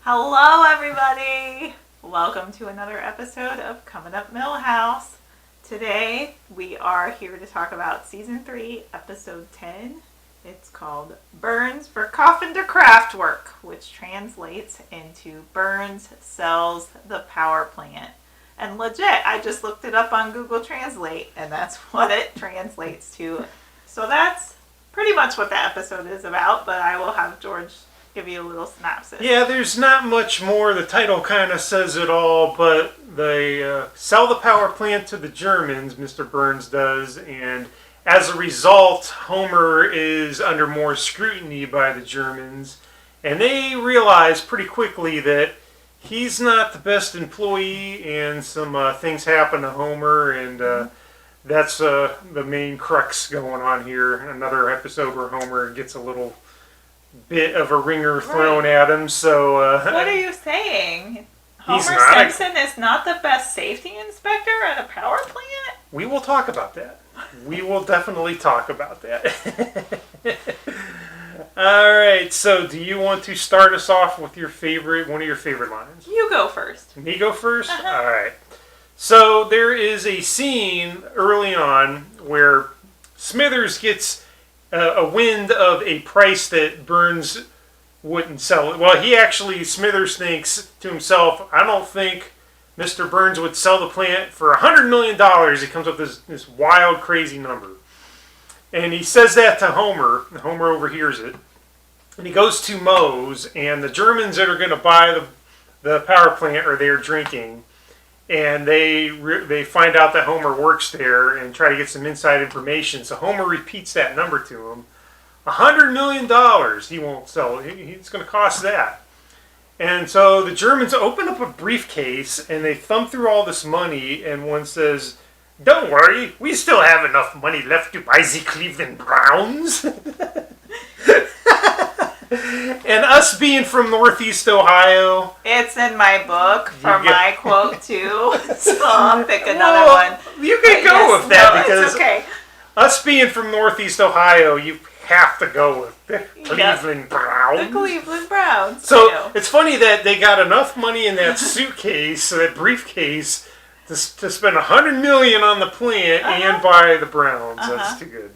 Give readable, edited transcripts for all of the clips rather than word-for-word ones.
Hello, everybody! Welcome to another episode of Coming Up Milhouse. Today, we are here to talk about Season 3, Episode 10. It's called Burns Verkaufan Kraftwerk, which translates into Burns sells the power plant. And legit, I just looked it up on Google Translate, and that's what it translates to. So that's pretty much what the episode is about, but I will have George give you a little synopsis. Yeah, there's not much more. The title kind of says it all, but they sell the power plant to the Germans, Mr. Burns does, and as a result, Homer is under more scrutiny by the Germans, and they realize pretty quickly that he's not the best employee, and some things happen to Homer, and that's the main crux going on here. Another episode where Homer gets a little bit of a ringer thrown at him. So what are you saying? Homer Simpson is not the best safety inspector at a power plant? We will talk about that. We will definitely talk about that. Alright, so do you want to start us off with one of your favorite lines? You go first. Me go first? Uh-huh. Alright. So there is a scene early on where Smithers gets a wind of a price that Burns wouldn't sell it. Well, Smithers thinks to himself, I don't think Mr. Burns would sell the plant for $100 million. He comes up with this wild, crazy number. And he says that to Homer. Homer overhears it. And he goes to Moe's, and the Germans that are going to buy the power plant are there drinking. And they find out that Homer works there and try to get some inside information. So Homer repeats that number to him. $100 million he won't sell. It's going to cost that. And so the Germans open up a briefcase and they thumb through all this money. And one says, "Don't worry, we still have enough money left to buy the Cleveland Browns." And us being from Northeast Ohio, it's in my book for my quote too, so I'll pick another one. You can go with that because it's okay. Us being from Northeast Ohio, you have to go with the Cleveland Browns. The Cleveland Browns. So it's funny that they got enough money in that suitcase, that briefcase, to spend $100 million on the plant and buy the Browns. That's too good.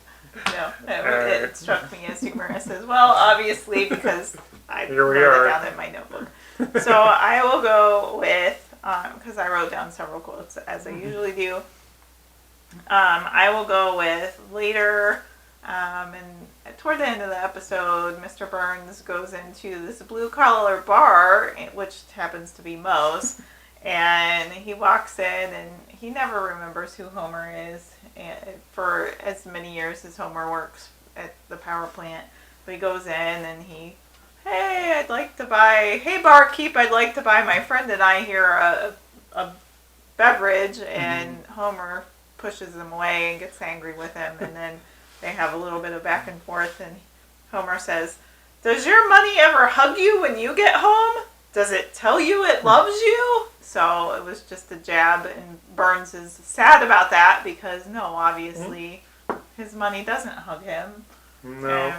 No, it struck me as humorous as well, obviously, because I wrote it down in my notebook. So I will go with, because I wrote down several quotes, as I usually do. I will go with later, and toward the end of the episode, Mr. Burns goes into this blue-collar bar, which happens to be Moe's, and he walks in, and he never remembers who Homer is. For as many years as Homer works at the power plant. But he goes in and hey barkeep, I'd like to buy my friend and I here a beverage, and Homer pushes him away and gets angry with him, and then they have a little bit of back and forth, and Homer says, "Does your money ever hug you when you get home? Does it tell you it loves you?" So it was just a jab, and Burns is sad about that because, no, obviously, his money doesn't hug him. No.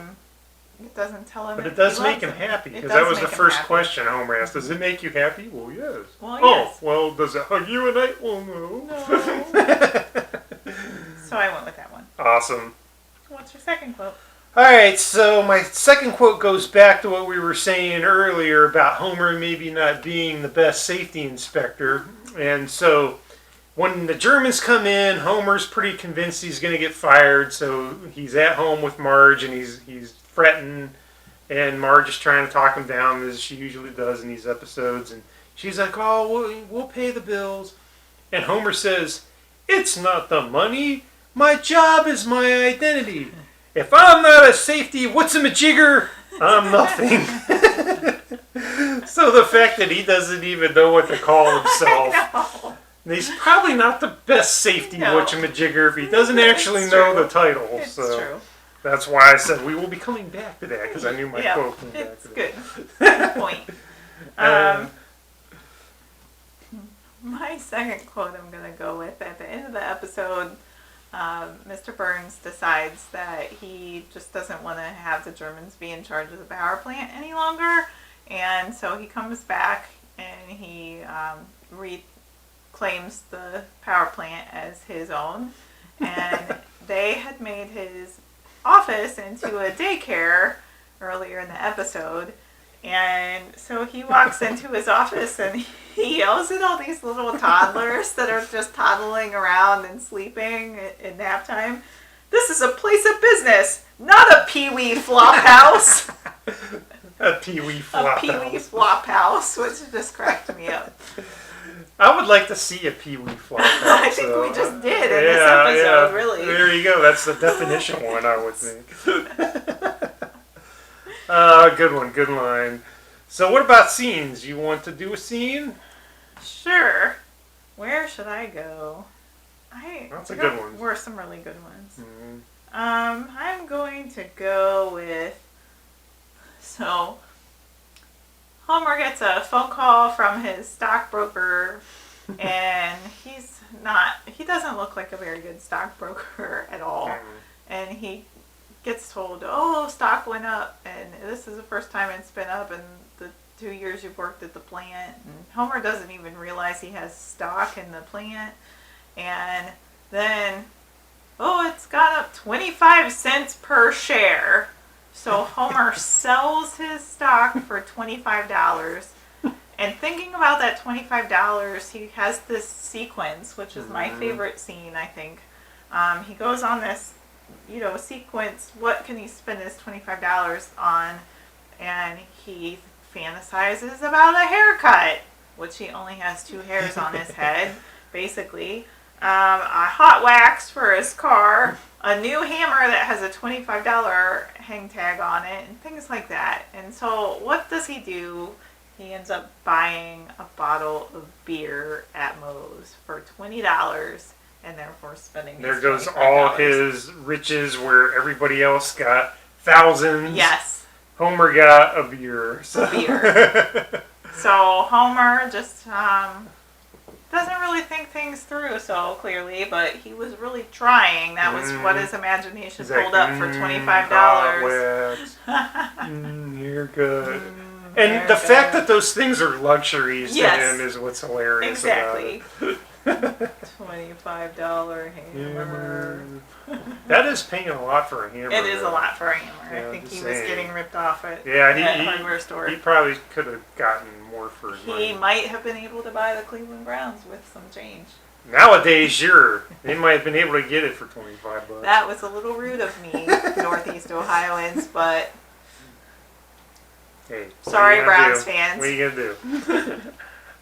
It doesn't tell him. But it does make him happy, because that was the first question Homer asked. Does it make you happy? Well, yes. Well, yes. Oh, well, does it hug you at night? Well, no. So I went with that one. Awesome. What's your second quote? Alright, so my second quote goes back to what we were saying earlier about Homer maybe not being the best safety inspector. And so when the Germans come in, Homer's pretty convinced he's going to get fired, so he's at home with Marge and he's fretting, and Marge is trying to talk him down, as she usually does in these episodes, and she's like, "Oh, we'll pay the bills." And Homer says, "It's not the money. My job is my identity. If I'm not a safety what's-a-majigger, I'm nothing." So the fact that he doesn't even know what to call himself. He's probably not the best safety whatchamajigger if he doesn't actually know the title. It's true. That's why I said we will be coming back to that, because I knew my quote came back to that. Good point. My second quote I'm going to go with, at the end of the episode, Mr. Burns decides that he just doesn't want to have the Germans be in charge of the power plant any longer. And so he comes back and he reclaims the power plant as his own. And they had made his office into a daycare earlier in the episode. And so he walks into his office and he yells at all these little toddlers that are just toddling around and sleeping at nap time. This is a place of business, not a pee-wee flop house. A pee-wee flop house. A pee-wee flop house, which just cracked me up. I would like to see a pee-wee flop house. I think we just did in this episode, really. There you go. That's the definition one, I would think. Good line. So what about scenes? You want to do a scene? Sure. Where should I go? That's a good one. Were some really good ones. Mm-hmm. I'm going to go with... So, Homer gets a phone call from his stockbroker, and he doesn't look like a very good stockbroker at all. Mm-hmm. And he gets told, oh, stock went up, and this is the first time it's been up in the 2 years you've worked at the plant. And Homer doesn't even realize he has stock in the plant. And then, it's gone up 25 cents per share. So Homer sells his stock for $25. And thinking about that $25, he has this sequence, which is my favorite scene, I think. He goes on this, sequence. What can he spend his $25 on? And he fantasizes about a haircut, which he only has 2 hairs on his head, basically. A hot wax for his car, a new hammer that has a $25 hang tag on it, and things like that. And so what does he do? He ends up buying a bottle of beer at Moe's for $20 and therefore spending There goes all his riches where everybody else got thousands. Yes. Homer got a beer. So. A beer. So Homer just... doesn't really think things through so clearly, but he was really trying. That was what his imagination pulled up for $25. You're good. And the fact that those things are luxuries to him is what's hilarious about it. $25 hammer. That is paying a lot for a hammer. It is a lot for a hammer. Yeah, I think he was getting ripped off at hardware store. He probably could have gotten more for his money. He might have been able to buy the Cleveland Browns with some change. Nowadays, sure. They might have been able to get it for $25. That was a little rude of me, Northeast Ohioans, but... Hey, sorry, Browns fans. What are you going to do?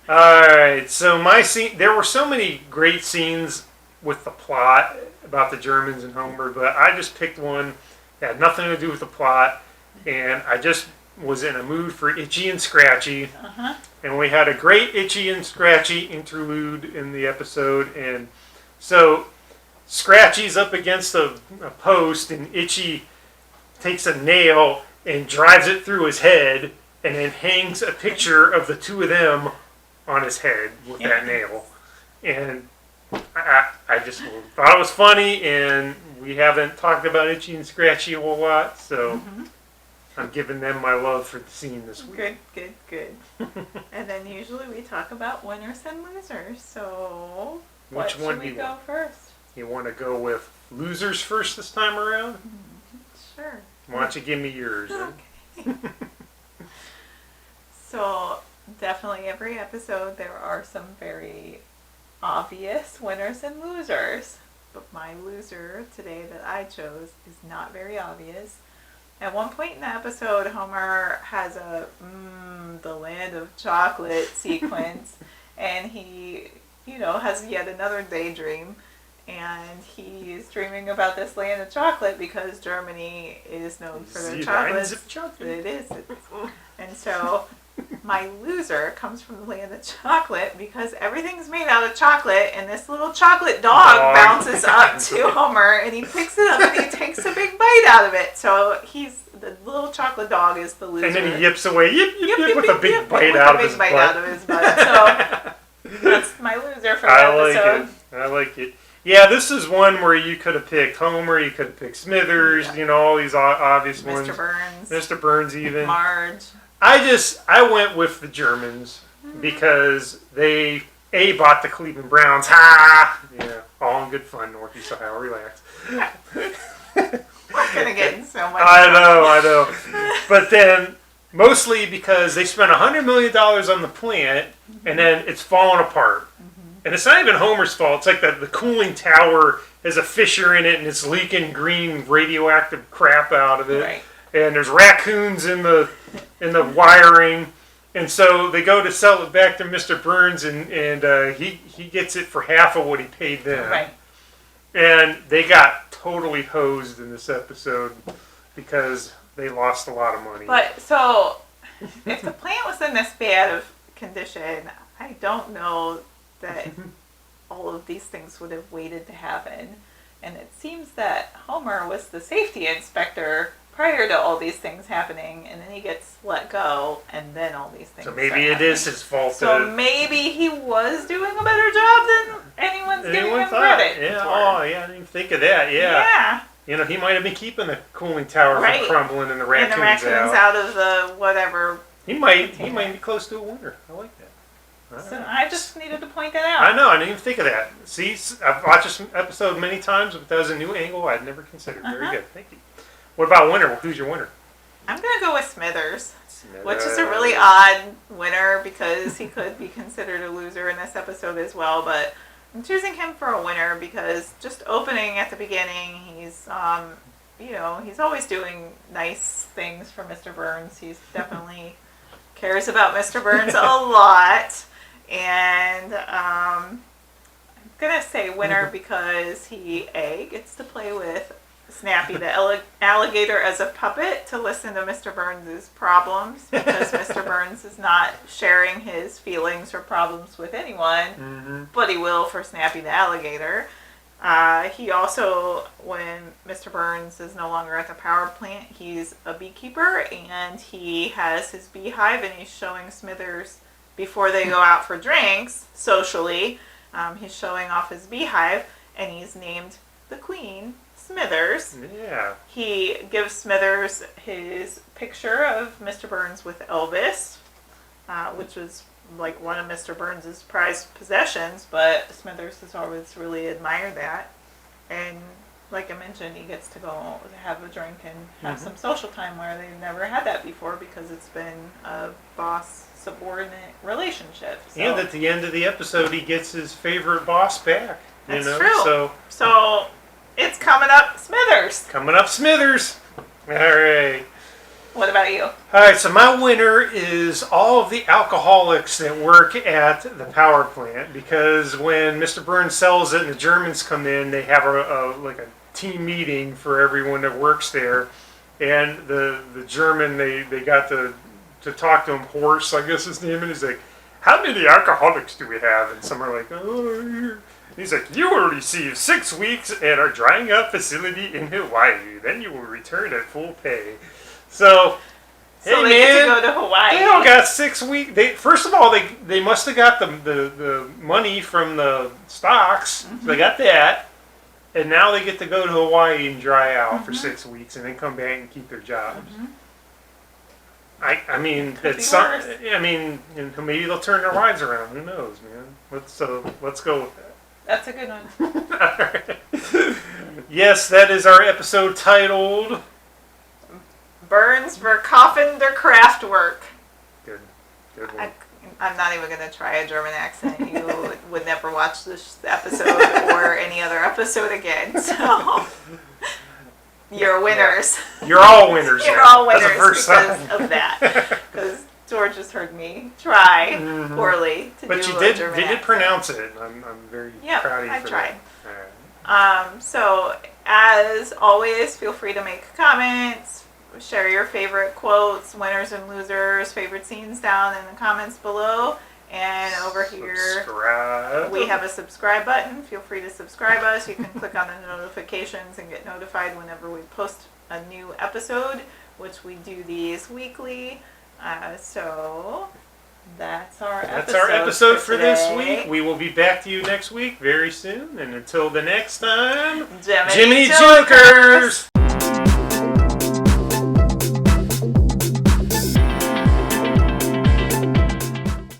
Alright, so my scene... There were so many great scenes with the plot about the Germans and Homer, but I just picked one that had nothing to do with the plot, and I just was in a mood for Itchy and Scratchy, and we had a great Itchy and Scratchy interlude in the episode, and so Scratchy's up against a post, and Itchy takes a nail and drives it through his head, and then hangs a picture of the two of them on his head with that nail. And I just thought it was funny, and we haven't talked about Itchy and Scratchy a whole lot, so I'm giving them my love for the scene this week. Good. And then usually we talk about winners and losers, so which one do you go first? You want to go with losers first this time around? Sure. Why don't you give me yours? Okay. So, definitely every episode there are some very obvious winners and losers. But my loser today that I chose is not very obvious. At one point in the episode, Homer has a the land of chocolate sequence, and he, has yet another daydream. And he is dreaming about this land of chocolate because Germany is known for their chocolates. It is. And so my loser comes from the land of chocolate because everything's made out of chocolate, and this little chocolate dog bounces up to Homer, and he picks it up and he takes a big bite out of it. So the little chocolate dog is the loser. And then he yips away, yip, with a big bite out of his butt. So that's my loser for the episode. I like it. Yeah, this is one where you could have picked Homer, you could have picked Smithers, all these obvious ones. Mr. Burns. Mr. Burns even. Marge. I went with the Germans because they bought the Cleveland Browns. Ha! Yeah, all in good fun, Northeast Ohio. Relax. We're gonna get in so much. I know. But then, mostly because they spent $100 million on the plant, and then it's falling apart. And it's not even Homer's fault. It's like the cooling tower has a fissure in it, and it's leaking green radioactive crap out of it. Right. And there's raccoons in the wiring. And so they go to sell it back to Mr. Burns, and he gets it for half of what he paid them. Right. And they got totally hosed in this episode because they lost a lot of money. But so, if the plant was in this bad of condition, I don't know that all of these things would have waited to happen. And it seems that Homer was the safety inspector prior to all these things happening, and then he gets let go, and then all these things. So maybe it is his fault. So maybe he was doing a better job than anyone's giving him credit. Yeah. For. Oh, yeah. I didn't even think of that. Yeah. You know, he might have been keeping the cooling tower from crumbling and the raccoons out of the whatever. He might be close to a winner. I like that. So I just needed to point that out. I know. I didn't even think of that. See, I've watched this episode many times, but that was a new angle I'd never considered. Very good. Thank you. What about winner? Who's your winner? I'm going to go with Smithers, which is a really odd winner because he could be considered a loser in this episode as well. But I'm choosing him for a winner because just opening at the beginning, he's he's always doing nice things for Mr. Burns. He's definitely cares about Mr. Burns a lot. And I'm going to say winner because he, gets to play with Snappy the alligator as a puppet to listen to Mr. Burns' problems because Mr. Burns is not sharing his feelings or problems with anyone, but he will for Snappy the alligator. He also, when Mr. Burns is no longer at the power plant, he's a beekeeper and he has his beehive and he's showing Smithers before they go out for drinks socially. He's showing off his beehive and he's named the Queen Smithers. Yeah. He gives Smithers his picture of Mr. Burns with Elvis, which was like one of Mr. Burns' prized possessions, but Smithers has always really admired that. And like I mentioned, he gets to go have a drink and have some social time where they've never had that before because it's been a boss-subordinate relationship. So. And at the end of the episode, he gets his favorite boss back. That's true. So it's coming up Smithers. Coming up Smithers. All right. What about you? All right, so my winner is all of the alcoholics that work at the power plant because when Mr. Burns sells it and the Germans come in, they have a team meeting for everyone that works there. And the German, they got to talk to him, Horst, I guess his name, and he's like, how many alcoholics do we have? And some are like, oh, he's like, you will receive 6 weeks at our drying up facility in Hawaii. Then you will return at full pay. So hey they man, get to go to Hawaii. They all got 6 weeks. First of all, they must have got the money from the stocks. So they got that, and now they get to go to Hawaii and dry out for 6 weeks, and then come back and keep their jobs. I mean, maybe they'll turn their lives around. Who knows, man? Let's go with that. That's a good one. All right. Yes, that is our episode titled Burns Verkaufan der Kraftwerk. Good one. I'm not even going to try a German accent. You would never watch this episode or any other episode again. So you're winners. Yeah. You're all winners. You're all winners because of that. Because George just heard me try poorly to do a German accent. But you did pronounce it. I'm very proud of you for tried. that. All right. So as always, feel free to make comments. Share your favorite quotes, winners and losers, favorite scenes down in the comments below. And over here, we have a subscribe button. Feel free to subscribe us. You can click on the notifications and get notified whenever we post a new episode, which we do these weekly. So that's our episode for this week. We will be back to you next week very soon. And until the next time, Jiminy Jokers!